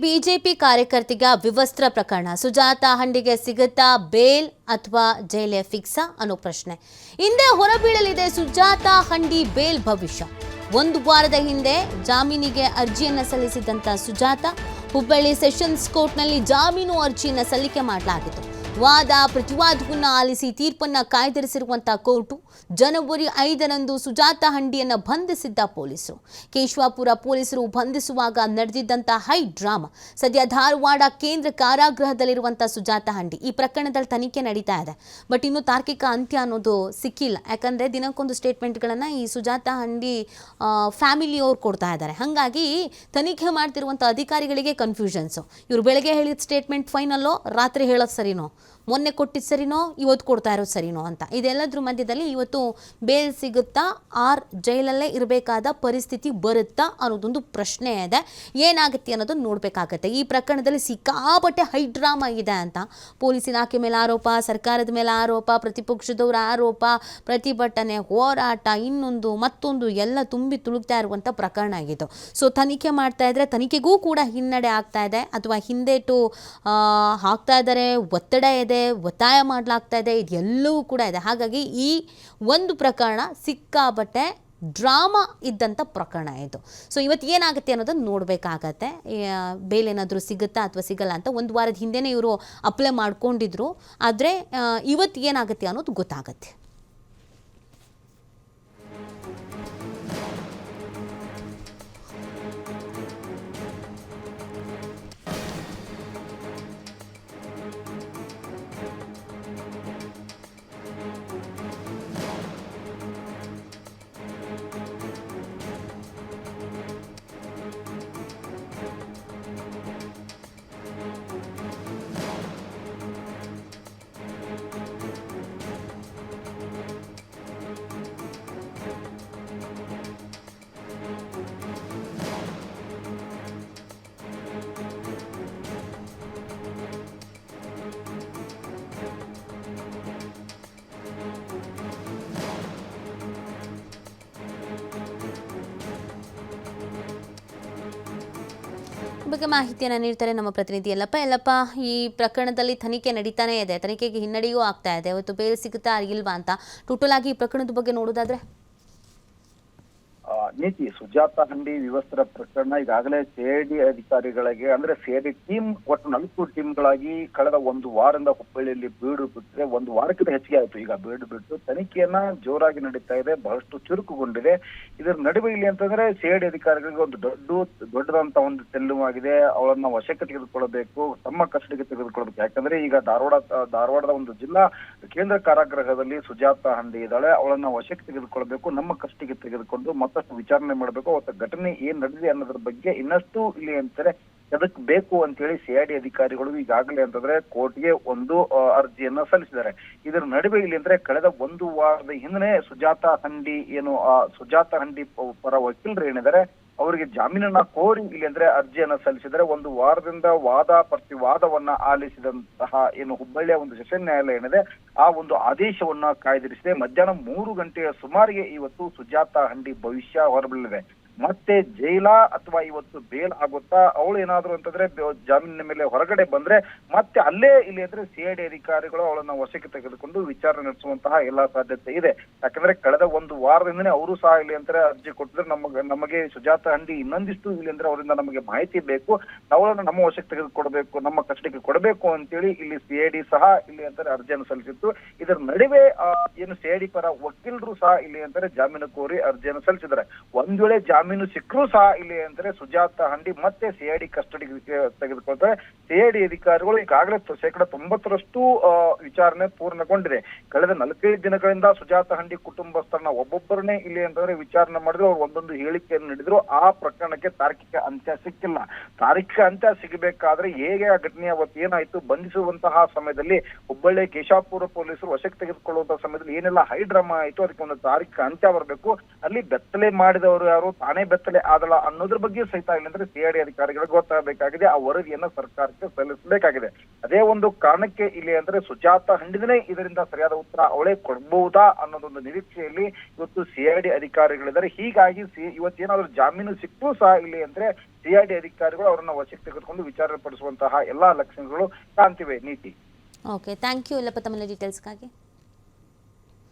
BJP ಕಾರ್ಯಕರ್ತಿಗ ವಿವಸ್ತ್ರ ಪ್ರಕರಣ ಸುಜಾತಾ ಹಂಡಿಗೆ ಸಿಗುತ್ತಾ bale ಅಥವಾ ಜೈಲೇ ಫಿಕ್ಸಾ ಅನ್ನೋ ಪ್ರಶ್ನೆ ಹಿಂದೆ ಹೊರಬೀಳಲಿದೆ ಸುಜಾತಾ ಹಂಡಿ ಬೇಲ್ ಭವಿಷ್ಯ. ಒಂದು ವಾರದ ಹಿಂದೆ ಜಾಮೀನಿಗೆ ಅರ್ಜಿಯನ್ನು ಸಲ್ಲಿಸಿದಂತ ಸುಜಾತಾ ಹುಬ್ಬಳ್ಳಿ ಸೆಷನ್ಸ್ ಕೋರ್ಟ್ನಲ್ಲಿ ಜಾಮೀನು ಅರ್ಜಿಯನ್ನು ಸಲ್ಲಿಕೆ ಮಾಡಲಾಗಿತ್ತು. ವಾದ ಪ್ರತಿವಾದವನ್ನು ಆಲಿಸಿ ತೀರ್ಪನ್ನು ಕಾಯ್ದಿರಿಸಿರುವಂತಹ ಕೋರ್ಟು ಜನವರಿ 5ರಂದು ಸುಜಾತಾ ಹಂಡಿಯನ್ನು ಬಂಧಿಸಿದ್ದ ಪೊಲೀಸರು. ಕೇಶವಾಪುರ ಪೊಲೀಸರು ಬಂಧಿಸುವಾಗ ನಡೆದಿದ್ದಂಥ ಹೈ ಡ್ರಾಮಾ. ಸದ್ಯ ಧಾರವಾಡ ಕೇಂದ್ರ ಕಾರಾಗೃಹದಲ್ಲಿರುವಂಥ ಸುಜಾತಾ ಹಂಡಿ ಈ ಪ್ರಕರಣದಲ್ಲಿ ತನಿಖೆ ನಡೀತಾ ಇದೆ. ಬಟ್ ಇನ್ನು ತಾರ್ಕಿಕ ಅಂತ್ಯ ಅನ್ನೋದು ಸಿಕ್ಕಿಲ್ಲ. ಯಾಕಂದರೆ ದಿನಕ್ಕೊಂದು ಸ್ಟೇಟ್ಮೆಂಟ್ಗಳನ್ನು ಈ ಸುಜಾತಾ ಹಂಡಿ ಫ್ಯಾಮಿಲಿಯವ್ರು ಕೊಡ್ತಾ ಇದ್ದಾರೆ. ಹಾಗಾಗಿ ತನಿಖೆ ಮಾಡ್ತಿರುವಂಥ ಅಧಿಕಾರಿಗಳಿಗೆ ಕನ್ಫ್ಯೂಷನ್ಸು. ಇವರು ಬೆಳಗ್ಗೆ ಹೇಳಿದ ಸ್ಟೇಟ್ಮೆಂಟ್ ಫೈನಲ್ಲೋ, ರಾತ್ರಿ ಹೇಳೋದು ಸರಿನೋ, ಮೊನ್ನೆ ಕೊಟ್ಟಿದ್ದು ಸರಿನೋ, ಇವತ್ತು ಕೊಡ್ತಾ ಇರೋದು ಸರಿನೋ ಅಂತ. ಇದೆಲ್ಲದ್ರ ಮಧ್ಯದಲ್ಲಿ ಇವತ್ತು ಬೇಲ್ ಸಿಗುತ್ತಾ ಆರ್ ಜೈಲಲ್ಲೇ ಇರಬೇಕಾದ ಪರಿಸ್ಥಿತಿ ಬರುತ್ತಾ ಅನ್ನೋದೊಂದು ಪ್ರಶ್ನೆ ಇದೆ. ಏನಾಗುತ್ತೆ ಅನ್ನೋದನ್ನು ನೋಡಬೇಕಾಗತ್ತೆ. ಈ ಪ್ರಕರಣದಲ್ಲಿ ಸಿಕ್ಕಾಪಟ್ಟೆ ಹೈ ಡ್ರಾಮಾ ಇದೆ ಅಂತ ಪೊಲೀಸ್ ಇಲಾಖೆ ಮೇಲೆ ಆರೋಪ, ಸರ್ಕಾರದ ಮೇಲೆ ಆರೋಪ, ಪ್ರತಿಪಕ್ಷದವರ ಆರೋಪ, ಪ್ರತಿಭಟನೆ, ಹೋರಾಟ, ಇನ್ನೊಂದು ಮತ್ತೊಂದು ಎಲ್ಲ ತುಂಬಿ ತುಳುಕ್ತಾ ಇರುವಂಥ ಪ್ರಕರಣ ಆಗಿತ್ತು. ಸೊ ತನಿಖೆ ಮಾಡ್ತಾ ಇದ್ರೆ ತನಿಖೆಗೂ ಕೂಡ ಹಿನ್ನಡೆ ಆಗ್ತಾ ಇದೆ ಅಥವಾ ಹಿಂದೇಟು ಹಾಕ್ತಾ ಇದ್ದಾರೆ, ಒತ್ತಡ ಇದೆ, ಒತ್ತಾಯ ಮಾಡಲಾಗ್ತಾ ಇದೆ, ಇದೆಲ್ಲವೂ ಕೂಡ ಇದೆ. ಹಾಗಾಗಿ ಈ ಒಂದು ಪ್ರಕರಣ ಸಿಕ್ಕಾಬಟ್ಟೆ ಡ್ರಾಮಾ ಇದ್ದಂಥ ಪ್ರಕರಣ ಇದು. ಸೊ ಇವತ್ತು ಏನಾಗುತ್ತೆ ಅನ್ನೋದನ್ನು ನೋಡಬೇಕಾಗತ್ತೆ. ಬೇಲ್ ಏನಾದರೂ ಸಿಗುತ್ತಾ ಅಥವಾ ಸಿಗಲ್ಲ ಅಂತ ಒಂದು ವಾರದ ಹಿಂದೆನೇ ಇವರು ಅಪ್ಲೈ ಮಾಡ್ಕೊಂಡಿದ್ರು. ಆದರೆ ಇವತ್ತು ಏನಾಗುತ್ತೆ ಅನ್ನೋದು ಗೊತ್ತಾಗತ್ತೆ. ಬಗ್ಗೆ ಮಾಹಿತಿಯನ್ನು ನೀಡ್ತಾರೆ ನಮ್ಮ ಪ್ರತಿನಿಧಿ ಯಲ್ಲಪ್ಪ. ಈ ಪ್ರಕರಣದಲ್ಲಿ ತನಿಖೆ ನಡೀತಾನೆ ಇದೆ, ತನಿಖೆಗೆ ಹಿನ್ನಡೆಯೂ ಆಗ್ತಾ ಇದೆ. ಇವತ್ತು ಬೇಲ್ ಸಿಗುತ್ತಾ ಇಲ್ವಾ ಅಂತ ಟೋಟಲ್ ಆಗಿ ಈ ಪ್ರಕರಣದ ಬಗ್ಗೆ ನೋಡೋದಾದ್ರೆ ನೀತಿ ಸುಜಾತಾ ಹಂಡಿ ವಿವಸ್ತ್ರ ಪ್ರಕರಣ ಈಗಾಗಲೇ ಸಿಐಡಿ ಅಧಿಕಾರಿಗಳಿಗೆ ಅಂದ್ರೆ ಸಿಐಡಿ ಟೀಮ್ ಒಟ್ಟು 4 ಟೀಮ್ಗಳಾಗಿ ಕಳೆದ ಒಂದು ವಾರದಿಂದ ಹುಬ್ಬಳ್ಳಿಯಲ್ಲಿ ಬೀಡು ಬಿಟ್ಟರೆ ಒಂದು ವಾರಕ್ಕಿಂತ ಹೆಚ್ಚಿಗೆ ಆಯ್ತು. ಈಗ ಬೀಡು ಬಿಟ್ಟು ತನಿಖೆಯನ್ನ ಜೋರಾಗಿ ನಡೀತಾ ಇದೆ, ಬಹಳಷ್ಟು ಚುರುಕುಗೊಂಡಿದೆ. ಇದರ ನಡುವೆ ಇಲ್ಲಿ ಅಂತಂದ್ರೆ ಸಿಐಡಿ ಅಧಿಕಾರಿಗಳಿಗೆ ಒಂದು ದೊಡ್ಡದಂತ ಒಂದು ತೆಲ್ಲುವಾಗಿದೆ. ಅವಳನ್ನ ವಶಕ್ಕೆ ತೆಗೆದುಕೊಳ್ಳಬೇಕು, ತಮ್ಮ ಕಸ್ಟಡಿಗೆ ತೆಗೆದುಕೊಳ್ಬೇಕು. ಯಾಕಂದ್ರೆ ಈಗ ಧಾರವಾಡದ ಒಂದು ಜಿಲ್ಲಾ ಕೇಂದ್ರ ಕಾರಾಗೃಹದಲ್ಲಿ ಸುಜಾತಾ ಹಂಡಿ ಇದ್ದಾಳೆ. ಅವಳನ್ನ ವಶಕ್ಕೆ ತೆಗೆದುಕೊಳ್ಬೇಕು, ನಮ್ಮ ಕಸ್ಟಡಿಗೆ ತೆಗೆದುಕೊಂಡು ಮತ್ತಷ್ಟು ವಿಚಾರಣೆ ಮಾಡಬೇಕು. ಅವತ್ತ ಘಟನೆ ಏನ್ ನಡೆದಿದೆ ಅನ್ನೋದ್ರ ಬಗ್ಗೆ ಇನ್ನಷ್ಟು ಇಲ್ಲಿ ಅಂತಾರೆ ಅದಕ್ಕೆ ಬೇಕು ಅಂತೇಳಿ ಸಿಐಡಿ ಅಧಿಕಾರಿಗಳು ಈಗಾಗಲೇ ಅಂತಂದ್ರೆ ಕೋರ್ಟ್ಗೆ ಒಂದು ಅರ್ಜಿಯನ್ನ ಸಲ್ಲಿಸಿದ್ದಾರೆ. ಇದರ ನಡುವೆ ಇಲ್ಲಿ ಅಂದ್ರೆ ಕಳೆದ ಒಂದು ವಾರದ ಹಿಂದೆ ಸುಜಾತಾ ಹಂಡಿ ಸುಜಾತಾ ಹಂಡಿ ಪರ ವಕೀಲರು ಏನಿದ್ದಾರೆ ಅವರಿಗೆ ಜಾಮೀನನ್ನ ಕೋರಿ ಇಲ್ಲಿ ಅಂದ್ರೆ ಅರ್ಜಿಯನ್ನ ಸಲ್ಲಿಸಿದರೆ ಒಂದು ವಾರದಿಂದ ವಾದ ಪ್ರತಿವಾದವನ್ನ ಆಲಿಸಿದಂತಹ ಹುಬ್ಬಳ್ಳಿಯ ಒಂದು ಸೆಷನ್ ನ್ಯಾಯಾಲಯ ಏನಿದೆ ಆ ಒಂದು ಆದೇಶವನ್ನ ಕಾಯ್ದಿರಿಸಿದೆ. ಮಧ್ಯಾಹ್ನ 3 ಗಂಟೆಯ ಸುಮಾರಿಗೆ ಇವತ್ತು ಸುಜಾತಾ ಹಂಡಿ ಭವಿಷ್ಯ ಹೊರಬೀಳಲಿದೆ. ಮತ್ತೆ ಜೈಲ ಅಥವಾ ಇವತ್ತು ಬೇಲ್ ಆಗುತ್ತಾ, ಅವಳು ಏನಾದ್ರು ಅಂತಂದ್ರೆ ಜಾಮೀನಿನ ಮೇಲೆ ಹೊರಗಡೆ ಬಂದ್ರೆ ಮತ್ತೆ ಅಲ್ಲೇ ಇಲ್ಲಿ ಅಂದ್ರೆ ಸಿಐಡಿ ಅಧಿಕಾರಿಗಳು ಅವಳನ್ನ ವಶಕ್ಕೆ ತೆಗೆದುಕೊಂಡು ವಿಚಾರಣೆ ನಡೆಸುವಂತಹ ಎಲ್ಲಾ ಸಾಧ್ಯತೆ ಇದೆ. ಯಾಕಂದ್ರೆ ಕಳೆದ ಒಂದು ವಾರದಿಂದನೇ ಅವರು ಸಹ ಇಲ್ಲಿ ಅಂದ್ರೆ ಅರ್ಜಿ ಕೊಟ್ಟಿದ್ರೆ ನಮಗೆ ಸುಜಾತಾ ಹಂಡಿ ಇನ್ನೊಂದಿಷ್ಟು ಇಲ್ಲಿ ಅಂದ್ರೆ ಅವರಿಂದ ನಮಗೆ ಮಾಹಿತಿ ಬೇಕು, ಅವಳನ್ನ ನಮ್ಮ ವಶಕ್ಕೆ ತೆಗೆದುಕೊಡ್ಬೇಕು, ನಮ್ಮ ಕಸ್ಟಡಿಗೆ ಕೊಡಬೇಕು ಅಂತೇಳಿ ಇಲ್ಲಿ ಸಿಐಡಿ ಸಹ ಇಲ್ಲಿ ಅಂತಾರೆ ಅರ್ಜಿಯನ್ನು ಸಲ್ಲಿಸಿತ್ತು. ಇದರ ನಡುವೆ ಸಿಐಡಿ ಪರ ವಕೀಲರು ಸಹ ಇಲ್ಲಿ ಅಂತಾರೆ ಜಾಮೀನು ಕೋರಿ ಅರ್ಜಿಯನ್ನು ಸಲ್ಲಿಸಿದ್ದಾರೆ. ಒಂದ್ ವೇಳೆ ಜಾಮೀನು ಸಿಕ್ಕರೂ ಸಹ ಇಲ್ಲಿ ಅಂದ್ರೆ ಸುಜಾತಾ ಹಂಡಿ ಮತ್ತೆ ಸಿಐಡಿ ಕಸ್ಟಡಿಗೆ ತೆಗೆದುಕೊಳ್ತಾರೆ. ಸಿಐಡಿ ಅಧಿಕಾರಿಗಳು ಈಗಾಗಲೇ 90% ವಿಚಾರಣೆ ಪೂರ್ಣಗೊಂಡಿದೆ. ಕಳೆದ 45 ದಿನಗಳಿಂದ ಸುಜಾತಾ ಹಂಡಿ ಕುಟುಂಬಸ್ಥರನ್ನ ಒಬ್ಬೊಬ್ಬರನ್ನೇ ಇಲ್ಲಿ ಅಂತಂದ್ರೆ ವಿಚಾರಣೆ ಮಾಡಿದ್ರು, ಅವ್ರು ಒಂದೊಂದು ಹೇಳಿಕೆಯನ್ನು ನೀಡಿದ್ರು. ಆ ಪ್ರಕರಣಕ್ಕೆ ತಾರ್ಕಿಕ ಅಂತ್ಯ ಸಿಕ್ಕಿಲ್ಲ. ತಾರ್ಕಿಕ ಅಂತ್ಯ ಸಿಗಬೇಕಾದ್ರೆ ಹೇಗೆ ಆ ಘಟನೆ ಅವತ್ತು ಏನಾಯ್ತು, ಬಂಧಿಸುವಂತಹ ಸಮಯದಲ್ಲಿ ಹುಬ್ಬಳ್ಳಿ ಕೇಶವಾಪುರ ಪೊಲೀಸರು ವಶಕ್ಕೆ ತೆಗೆದುಕೊಳ್ಳುವಂತಹ ಸಮಯದಲ್ಲಿ ಏನೆಲ್ಲ ಹೈ ಡ್ರಾಮಾ ಆಯ್ತು, ಅದಕ್ಕೆ ಒಂದು ತಾರ್ಕಿಕ ಅಂತ್ಯ ಬರಬೇಕು. ಅಲ್ಲಿ ಬೆತ್ತಲೆ ಮಾಡಿದವರು ಯಾರು, ಆನೆ ಬೆತ್ತಲೆ ಆದಳ ಅನ್ನೋದ್ರ ಬಗ್ಗೆ ಸಹಿತ ಇಲ್ಲಂದ್ರೆ ಸಿಐಡಿ ಅಧಿಕಾರಿಗಳಿಗೆ ಗೊತ್ತಾಗಬೇಕಾಗಿದೆ. ಆ ವರದಿಯನ್ನ ಸರ್ಕಾರಕ್ಕೆ ಸಲ್ಲಿಸಬೇಕಾಗಿದೆ. ಅದೇ ಒಂದು ಕಾರಣಕ್ಕೆ ಇಲ್ಲಿ ಅಂದ್ರೆ ಸುಜಾತ ಹಂಡಿನೇ ಇದರಿಂದ ಸರಿಯಾದ ಉತ್ತರ ಅವಳೇ ಕೊಡಬಹುದಾ ಅನ್ನೋದೊಂದು ನಿರೀಕ್ಷೆಯಲ್ಲಿ ಇವತ್ತು ಸಿಐಡಿ ಅಧಿಕಾರಿಗಳಿದ್ದಾರೆ. ಹೀಗಾಗಿ ಇವತ್ತೇನಾದ್ರೂ ಜಾಮೀನು ಸಿಕ್ಕೂ ಸಹ ಇಲ್ಲಿ ಅಂದ್ರೆ ಸಿಐಡಿ ಅಧಿಕಾರಿಗಳು ಅವರನ್ನ ವಶಕ್ಕೆ ತೆಗೆದುಕೊಂಡು ವಿಚಾರಣೆ ಪಡಿಸುವಂತಹ ಎಲ್ಲಾ ಲಕ್ಷಣಗಳು ಕಾಣ್ತಿವೆ. ನೀತಿ. ಓಕೆ, ಥ್ಯಾಂಕ್ ಯು ಎಲ್ಲ ತಮ್ಮ ಡೀಟೇಲ್ಸ್ಗಾಗಿ.